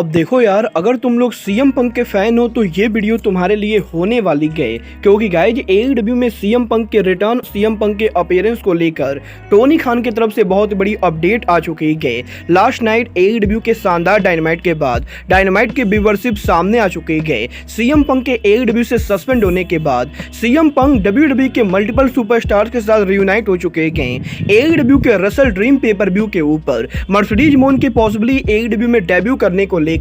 अब देखो यार, अगर तुम लोग सीएम पंक के फैन हो तो ये वीडियो तुम्हारे लिए होने वाली है, क्योंकि गाइज एडब्ल्यू में सीएम पंक के रिटर्न, सीएम पंक के अपीयरेंस को लेकर टोनी खान की तरफ से बहुत बड़ी अपडेट आ चुकी है। लास्ट नाइट एडब्ल्यू के शानदार डायनामाइट के बाद डायनामाइट के व्यूवरशिप सामने आ चुकी है। सीएम पंक के एडब्ल्यू से सस्पेंड होने के बाद सीएम पंक डब्ल्यूडब्ल्यूई के मल्टीपल सुपरस्टार्स के साथ रियूनाइट हो चुके हैं। एडब्ल्यू के रसल ड्रीम पेपर व्यू के ऊपर मर्सिडीज मोन के पॉसिबली एडब्ल्यू में डेब्यू करने को लेकर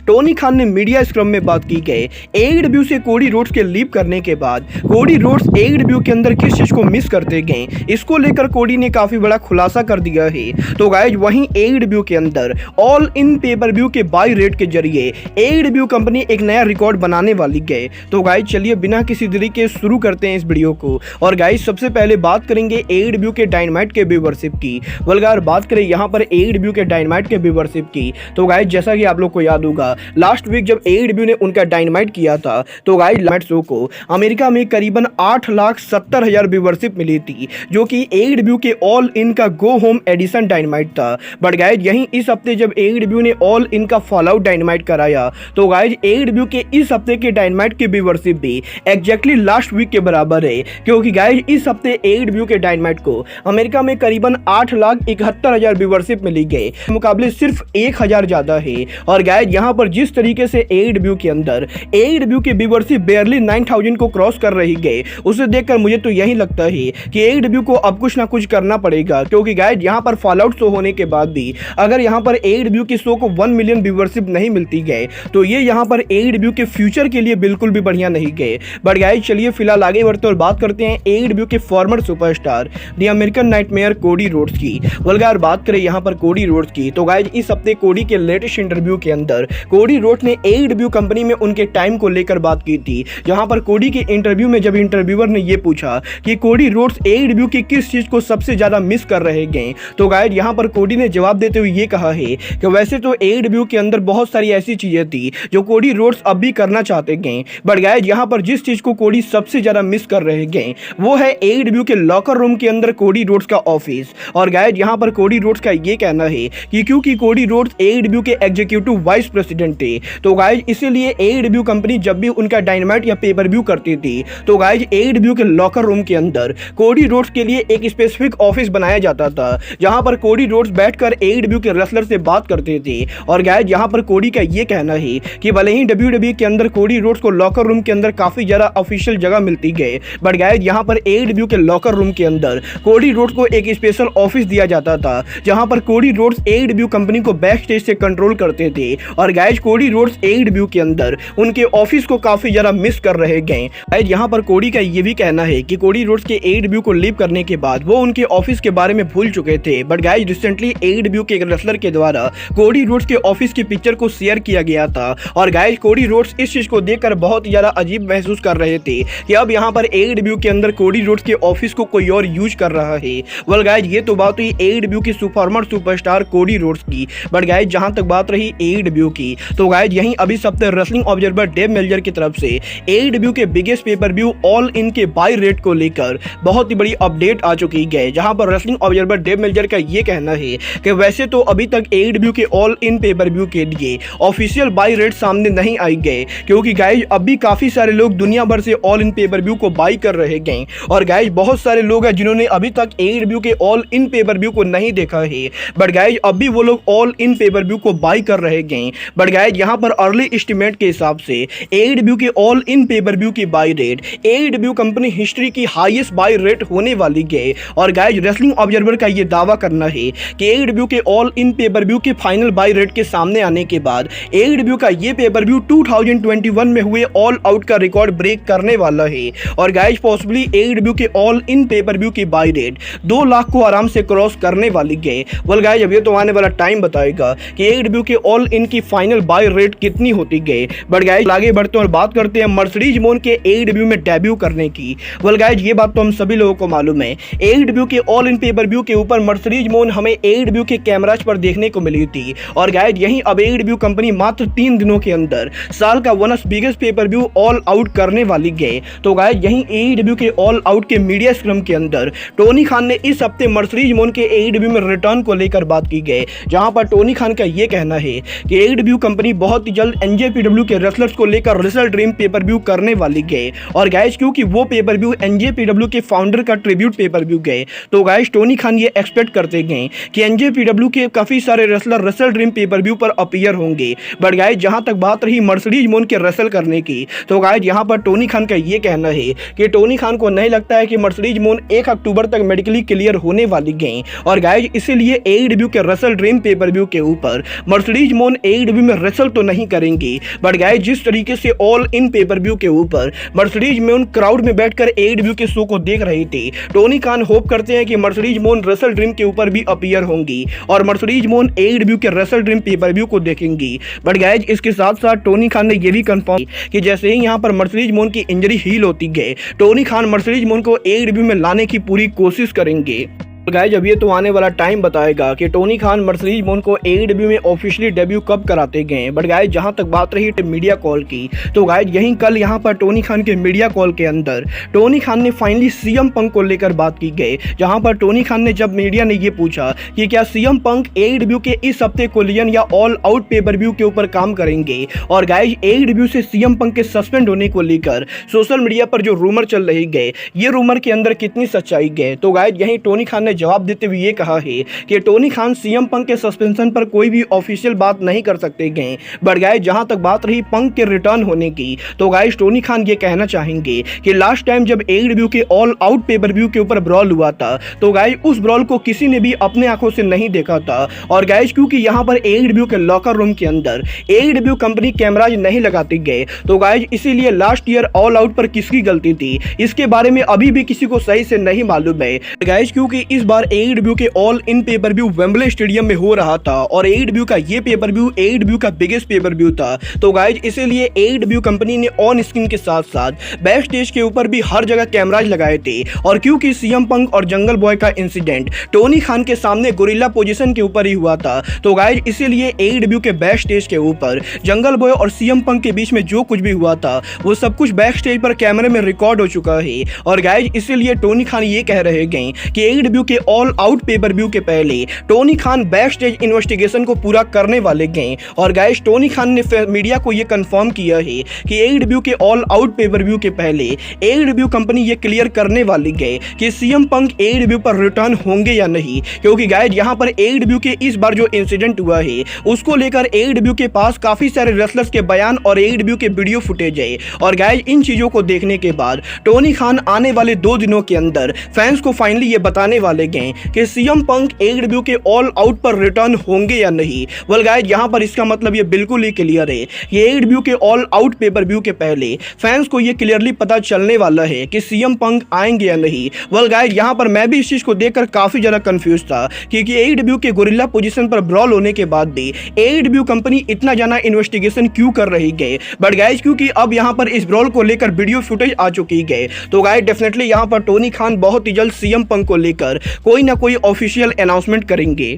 टोनी खान ने मीडिया स्क्रम में बात की गई। एडब्ल्यू से कोडी रोड्स के लीव करने के बाद कोडी रोड्स एडब्ल्यू के अंदर किस चीज को मिस करते गए, इसको लेकर कोडी ने काफी बड़ा खुलासा कर दिया है। तो गाइज वहीं एडब्ल्यू के अंदर ऑल इन पेपर व्यू के बाई रेट के जरिए एडब्ल्यू कंपनी एक नया रिकॉर्ड बनाने वाली है। तो गाइज चलिए बिना किसी देरी के शुरू करते हैं इस वीडियो को। और गाइज सबसे पहले बात करेंगे एडब्ल्यू के डायनामाइट के व्यूवरशिप की। अगर बात करें यहाँ पर एडब्ल्यू के डायनामाइट के व्यूवरशिप की, तो गाइज जैसा कि आप लोग को याद होगा, लास्ट वीक जब एडब्ल्यू ने उनका डायनामाइट किया था तो गाइज डायनामाइट शो को अमेरिका में करीबन 8,70,000 व्यूवरशिप मिली थी, जो कि एडब्ल्यू के ऑल इन का गो होम एडिशन डायनामाइट था। बट गाइज यहीं इस हफ्ते जब एडब्ल्यू ने ऑल इन का फॉलआउट डायनामाइट कराया तो गाइज एडब्ल्यू के इस हफ्ते के डायनामाइट की व्यूवरशिप भी एग्जैक्टली लास्ट वीक के बराबर है, क्योंकि गाइज इस हफ्ते एडब्ल्यू के डायनामाइट को अमेरिका में करीबन 8,71,000 व्यूवरशिप मिली गई, मुकाबले सिर्फ 1,000 ज्यादा है। और गाइज यहाँ पर जिस तरीके से एडब्ल्यू के अंदर एडब्ल्यू की व्यूवरशिप बेयरली 9,000 को क्रॉस कर रही है, उसे देखकर मुझे तो यही लगता है कि एडब्ल्यू को अब कुछ ना कुछ करना पड़ेगा, क्योंकि गाइज यहाँ पर फॉलआउट शो होने के बाद भी अगर यहाँ पर एडब्ल्यू की शो को 1 मिलियन व्यूवरशिप नहीं मिलती गए तो ये यहाँ पर एडब्ल्यू के फ्यूचर के लिए बिल्कुल भी बढ़िया नहीं गए। बट गाइज चलिए फिलहाल आगे बढ़ते और बात करते हैं एडब्ल्यू के farmer superstar the American nightmare Cody Rhodes की। अगर बात करें यहाँ पर कोडी रोड्स की, तो गाइज इस हफ्ते कोडी के लेटेस्ट इंटरव्यू के अंदर कोडी रोड्स ने एडब्ल्यू कंपनी में उनके टाइम को लेकर बात की थी। जहां पर कोडी के इंटरव्यू में जब इंटरव्यूअर ने यह पूछा कि कोडी रोड्स एडब्ल्यू की किस चीज को सबसे ज्यादा मिस कर रहे हैं, तो गाइज यहां पर कोडी ने जवाब देते हुए ये कहा है कि वैसे तो एडब्ल्यू के अंदर बहुत सारी ऐसी चीजें थी जो कोडी रोड्स अब भी करना चाहते हैं, बट गाइज यहां पर जिस चीज को कोडी सबसे ज्यादा मिस कर रहे हैं वो है एडब्ल्यू के लॉकर रूम के अंदर कोडी रोड्स का ऑफिस। और गाइज यहां पर कोडी रोड्स का ये कहना है कि क्योंकि कोडी रोड्स एडब्ल्यू के एग्जीक्यूटिव वाइस प्रेसिडेंट थे, तो गाइज इसीलिए एडब्ल्यू कंपनी जब भी उनका डायनामाइट या पेपर व्यू करती थी तो गाइज एडब्ल्यू के लॉकर रूम के अंदर कोडी रोड्स के लिए एक स्पेसिफिक ऑफिस बनाया जाता था, जहां पर कोडी रोड्स बैठकर एडब्ल्यू के रेसलर से बात करते थे। और गाइज यहां पर कोडी का ये कहना है कि भले ही डब्ल्यूडब्ल्यूई के अंदर कोडी रोड्स को लॉकर रूम के अंदर काफी ज्यादा ऑफिशियल जगह मिलती गई, बट गाइज यहां पर एडब्ल्यू के लॉकर रूम के अंदर कोडी रोड्स को एक स्पेशल ऑफिस दिया जाता था, जहां पर कोडी रोड्स एडब्ल्यू कंपनी को बैक स्टेज से कंट्रोल करते थे। और गाइज कोडी रोड्स एडब्ल्यू के अंदर उनके ऑफिस को काफी ज्यादा मिस कर रहे हैं। गाइज यहाँ पर कोडी का ये भी कहना है कि कोडी रोड्स के एडब्ल्यू को लीव करने के बाद वो उनके ऑफिस के बारे में भूल चुके थे, बट गाइज रिसेंटली एडब्ल्यू के एक रेसलर के द्वारा कोडी रोड्स के ऑफिस की पिक्चर को शेयर किया गया था। और गाइज कोडी रोड्स इस चीज को देखकर बहुत ज्यादा अजीब महसूस कर रहे थे कि अब यहाँ पर एडब्ल्यू के अंदर कोडी रोड्स के ऑफिस को कोई और यूज कर रहा है। वेल गाइज ये तो बात हुई एडब्ल्यू की फॉर्मर सुपरस्टार कोडी रोड्स की। बट गाइज जहां तक बात रही एडब्ल्यू की, तो गाइज यहीं अभी सप्ताह रेसलिंग ऑब्जर्वर डेव मेल्जर की तरफ से एडब्ल्यू के biggest pay per view all in के बाई रेट को लेकर बहुत ही बड़ी अपडेट आ चुकी है, जहां पर रेसलिंग ऑब्जर्वर डेव मेल्जर का ये कहना है कि वैसे तो अभी तक एडब्ल्यू के ऑल इन पेपर व्यू के लिए ऑफिशियल बाई रेट सामने नहीं आई गए, क्योंकि गाइज अभी काफी सारे लोग दुनिया भर से ऑल इन पेपर व्यू को बाई कर रहे हैं। और गाइज बहुत सारे लोग हैं जिन्होंने अभी तक एडब्ल्यू के ऑल इन पेपर व्यू को नहीं देखा है, बट गाइज अभी वो लोग ऑल इन पेपर व्यू को बाई कर रहे हैं। बट गाइज यहाँ पर अर्ली एस्टिमेट के हिसाब से एडब्ल्यू के ऑल इन पेपर व्यू की बाई रेट एडब्ल्यू कंपनी हिस्ट्री की हाईएस्ट बाई रेट होने वाली है। और गाइज रेसलिंग ऑब्जर्वर का ये दावा करना है कि एडब्ल्यू के ऑल इन पेपर व्यू के फाइनल बाई रेट के सामने आने के बाद एडब्ल्यू का ये पेपर व्यू 2021 में हुए ऑल आउट का रिकॉर्ड ब्रेक करने वाला है। और गाइज पॉसिबली एडब्ल्यू के ऑल इन पेपर व्यू की बाई रेट 2 लाख को आराम से क्रॉस करने वाली है। वेल गाइज अब ये तो आने वाला टाइम बताएगा कि एडब्ल्यू के ऑल इन की फाइनल बाई रेट कितनी होती है। बट गाइज आगे बढ़ते हैं और बात करते हैं मर्सिडीज मोन के एडब्ल्यू में डेब्यू करने की। वेल गाइज ये बात तो हम सभी लोगों को मालूम है, एडब्ल्यू के ऑल इन पेपर व्यू के ऊपर मर्सिडीज मोन हमें एडब्ल्यू के कैमराज पर देखने को मिली थी। और गाइज यहीं अब एडब्ल्यू कंपनी मात्र 3 दिनों के अंदर साल का one of biggest pay per view all out करने वाली है। तो गाइज यहीं एडब्ल्यू के ऑल आउट के मीडिया स्क्रम के अंदर टोनी खान ने इस हफ्ते मर्सिडीज मोन के एडब्ल्यू में रिटर्न को लेकर बात की गई, जहां पर टोनी खान का यह कहना है कि कि AEW कंपनी बहुत ही जल्द NJPW के रेसलर्स को लेकर रेसल ड्रीम पेपर व्यू करने वाली गए। और गाइस क्योंकि वो पेपर व्यू NJPW के फाउंडर का ट्रिब्यूट पेपर व्यू गए, तो गाइस टोनी खान ये एक्सपेक्ट करते गए कि NJPW के काफी सारे wrestler wrestle dream pay per view पर अपीयर होंगे। बट गाइस जहां तक बात रही मर्सिडीज मून के रेसल करने की, तो गाइस यहां पर टोनी खान का ये कहना है कि टोनी खान को नहीं लगता है कि मर्सिडीज मून 1 अक्टूबर तक मेडिकली क्लियर होने वाली गई। और गाइस इसीलिए AEW के रेसल ड्रीम पेपर व्यू के ऊपर मर्सिडीज मून AEW में रेसल तो नहीं करेंगी, बट गाइस जिस तरीके से ऑल इन पेपर व्यू के ऊपर मर्सिडीज मून क्राउड में बैठकर AEW के शो को देख रही थी, टोनी खान होप करते हैं कि मर्सिडीज मून रेसल ड्रीम के ऊपर भी अपीयर होंगी और मर्सिडीज मून AEW के रेसल ड्रीम पेपर व्यू को देखेंगी। बट गाइस इसके साथ साथ टोनी खान ने यह भी कंफर्म कि जैसे ही यहां पर मर्सिडीज मून की इंजरी हील होती गई, टोनी खान मर्सिडीज मून को AEW में लाने की पूरी कोशिश करेंगे। गाइज अब ये तो आने वाला टाइम बताएगा कि टोनी खान मर्सिडीज मून को AEW में ऑफिशियली डेब्यू कब कराते गए। बट गाइज जहां तक बात रही मीडिया कॉल की, तो गाइज यहीं कल यहां पर टोनी खान के मीडिया कॉल के अंदर टोनी खान ने फाइनली CM पंक को लेकर बात की गई, जहां पर टोनी खान ने जब मीडिया ने ये पूछा कि क्या CM पंक AEW के इस हफ्ते कोलिजन या ऑल आउट पेपर व्यू के ऊपर काम करेंगे। और गाइज AEW से CM पंक के सस्पेंड होने को लेकर सोशल मीडिया पर जो रूमर चल रही गए, ये रूमर के अंदर कितनी सच्चाई गए, तो गाइज यहीं टोनी खान ने जवाब देते हुए ये कहा है कि टोनी खान CM पंक के सस्पेंशन पर कोई भी ऑफिशियल बात नहीं कर सकते गए। बट गाइस जहां तक बात रही पंक के रिटर्न होने की, तो गाइस टोनी खान ये कहना चाहेंगे कि लास्ट टाइम जब AEW के ऑल आउट पेपर व्यू के ऊपर ब्रॉल हुआ था, तो गाइस उस ब्रॉल को किसी ने भी अपने आंखों से नहीं देखा था। और गाइस क्योंकि यहां पर AEW के लॉकर रूम के अंदर AEW कंपनी कैमराज नहीं लगाते गए, तो गाइस इसीलिए लास्ट ईयर ऑल आउट पर किसकी गलती थी, इसके बारे में अभी भी किसी को सही से नहीं मालूम है। गाइस क्योंकि इस बार AEW के all in pay per view Wembley stadium में हो रहा था और AEW का ये पेपर व्यू AEW का बिगेस्ट पेपर व्यू था, तो गाइज इसीलिए AEW कंपनी ने ऑन स्क्रीन के साथ साथ बैक स्टेज के ऊपर भी हर जगह कैमराज लगाए थे। और क्योंकि CM पंक और जंगल बॉय का इंसिडेंट टोनी खान के सामने गोरिल्ला पोजीशन के ऊपर ही हुआ था, तो गाइज इसीलिए AEW के बैक स्टेज के ऊपर जंगल बॉय और CM पंक के बीच में जो कुछ भी हुआ था वो सब कुछ बैक स्टेज पर कैमरे में रिकॉर्ड हो चुका है। और गाइज इसीलिए टोनी खान ये कह रहे गए कि AEW के ऑल आउट पेपर व्यू के पहले Tony Khan back stage investigation को पूरा करने वाले गए। और गाइस टोनी खान ने मीडिया को यह कंफर्म किया है कि AEW के ऑल आउट पेपर व्यू के पहले AEW कंपनी ये क्लियर करने वाली गए कि CM पंक AEW पर रिटर्न होंगे या नहीं, क्योंकि गाइस यहां पर AEW के इस बार जो इंसिडेंट हुआ है उसको लेकर AEW के पास काफी सारे रेसलर्स के बयान और AEW के वीडियो फुटेज है। और गाइस इन चीजों को देखने के बाद टोनी खान आने वाले 2 दिनों के अंदर फैंस को फाइनली ये बताने वाले गए कि CM पंक AEW के ऑल आउट पर रिटर्न होंगे या नहीं। वेल गाइस यहां पर इसका मतलब ये बिल्कुल ही क्लियर है कि AEW के ऑल आउट पेपर व्यू के पहले फैंस को ये क्लियरली पता चलने वाला है कि CM पंक आएंगे या नहीं। वेल गाइस यहां पर मैं भी इस चीज को देखकर काफी ज्यादा कंफ्यूज था क्योंकि AEW के गोरिल्ला पोजीशन पर ब्रॉल होने के बाद भी AEW कंपनी इतना ज्यादा इन्वेस्टिगेशन क्यों कर रही है। बट गाइस क्योंकि अब यहां पर इस ब्रॉल को लेकर वीडियो फुटेज आ चुकी है, तो गाइस डेफिनेटली यहां पर टोनी खान बहुत ही जल्द CM पंक को लेकर कोई ना कोई ऑफिशियल अनाउंसमेंट करेंगे।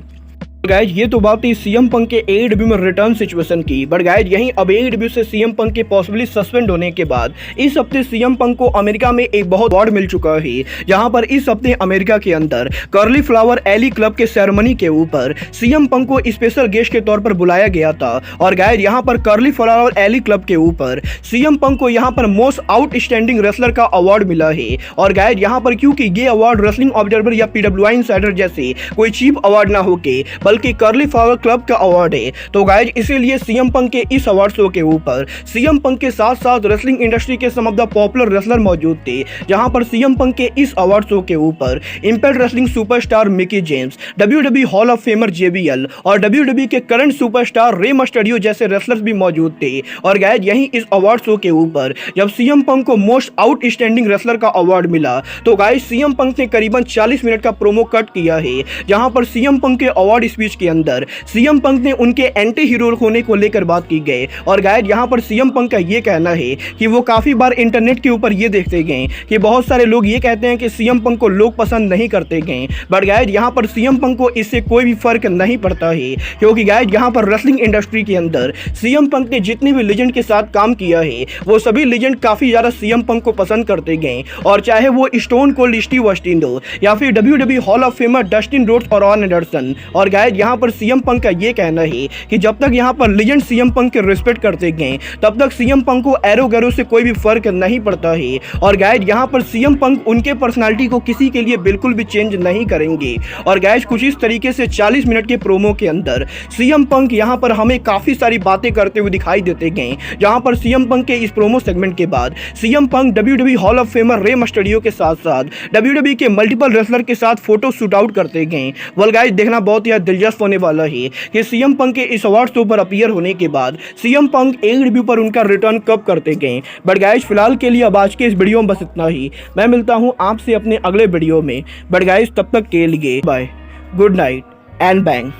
गाइज ये तो बात थी CM पंक के AEW में रिटर्न सिचुएशन की। बट गाइज यहीं अब AEW से CM पंक के पॉसिबली सस्पेंड होने के बाद इस हफ्ते CM पंक को अमेरिका में एक बहुत अवार्ड मिल चुका है, जहां पर इस हफ्ते अमेरिका के अंदर कर्ली फ्लावर एली क्लब के सेरेमनी के ऊपर CM पंक को स्पेशल गेस्ट के तौर पर बुलाया गया था। और गाइज यहां पर कर्ली फ्लावर एली क्लब के ऊपर CM पंक को यहां पर मोस्ट आउटस्टैंडिंग रेसलर का अवार्ड मिला है। और गाइज यहां पर क्योंकि ये अवार्ड रेसलिंग ऑब्जर्वर या PWI इनसाइडर जैसे कोई चीप अवार्ड ना होके बल्कि कर्ली फ्लावर क्लब का अवार्ड है, तो गाइज इसीलिए CM पंक के इस अवार्ड शो के ऊपर CM पंक के साथ साथ रेसलिंग इंडस्ट्री के सम ऑफ द पॉपुलर रेसलर मौजूद थे। जहां पर CM पंक के इस अवार्ड शो के ऊपर impact wrestling superstar Mickie James, WWE hall of femur JBL और WWE के करंट सुपरस्टार रे मस्टरियो जैसे रेसलर्स भी मौजूद थे। और गाइज यहीं इस अवार्ड शो के ऊपर जब CM पंक को मोस्ट आउटस्टैंडिंग रेसलर का अवार्ड मिला, तो गाइज CM पंक ने करीबन 40 मिनट का प्रोमो कट किया है, जहां पर CM पंक के अवार्ड स्पीच के अंदर CM पंक ने उनके एंटी हीरो होने को लेकर बात की गई। और गाइज यहां पर CM पंक का यह कहना है कि वो काफी बार इंटरनेट के ऊपर ये देखते गए कि बहुत सारे लोग ये कहते हैं कि CM पंक को लोग पसंद नहीं करते गए। बट गाइज यहां पर CM पंक को इससे कोई भी फर्क नहीं पड़ता है, क्योंकि गाइज यहां पर रेसलिंग इंडस्ट्री के अंदर CM पंक ने जितने भी लेजेंड के साथ काम किया है वो सभी लेजेंड काफी ज्यादा CM पंक को पसंद करते गए। और चाहे वो स्टोन कोल्ड स्टीव ऑस्टिन हो या फिर WWE hall of famer Dustin Rhodes और ऑन एंडरसन। और गाइज गाइज यहाँ पर सीएम पंक का ये कहना है कि जब तक यहाँ पर लीजेंड सीएम पंक के रिस्पेक्ट करते गए तब तक सीएम पंक को एरो गैरो से कोई भी फर्क नहीं पड़ता है। और गाइज यहाँ पर सीएम पंक उनके पर्सनालिटी को किसी के लिए बिल्कुल भी चेंज नहीं करेंगे। और गाइज कुछ इस तरीके से 40 मिनट के प्रोमो के अंदर सीएम पंक यहाँ पर हमें काफी सारी बातें करते हुए दिखाई देते गए, जहां पर सीएम पंक के इस प्रोमो सेगमेंट के बाद CM Punk WWE hall of femur रे मिस्टेरियो के साथ साथ डब्ल्यूडब्ल्यूई के मल्टीपल रेसलर के साथ फोटो शूट आउट करते गए। वेल गाइस, देखना बहुत ही दिलचस्प होने वाला है कि सीएम पंक के इस अवार्ड शो पर अपीयर होने के बाद सीएम पंक एडब्ल्यू पर उनका रिटर्न कब करते गए। बट गाइस, फिलहाल के लिए अब आज के इस वीडियो में बस इतना ही। मैं मिलता हूं आपसे अपने अगले वीडियो में। बट गाइस, तब तक के लिए bye, good night and bang.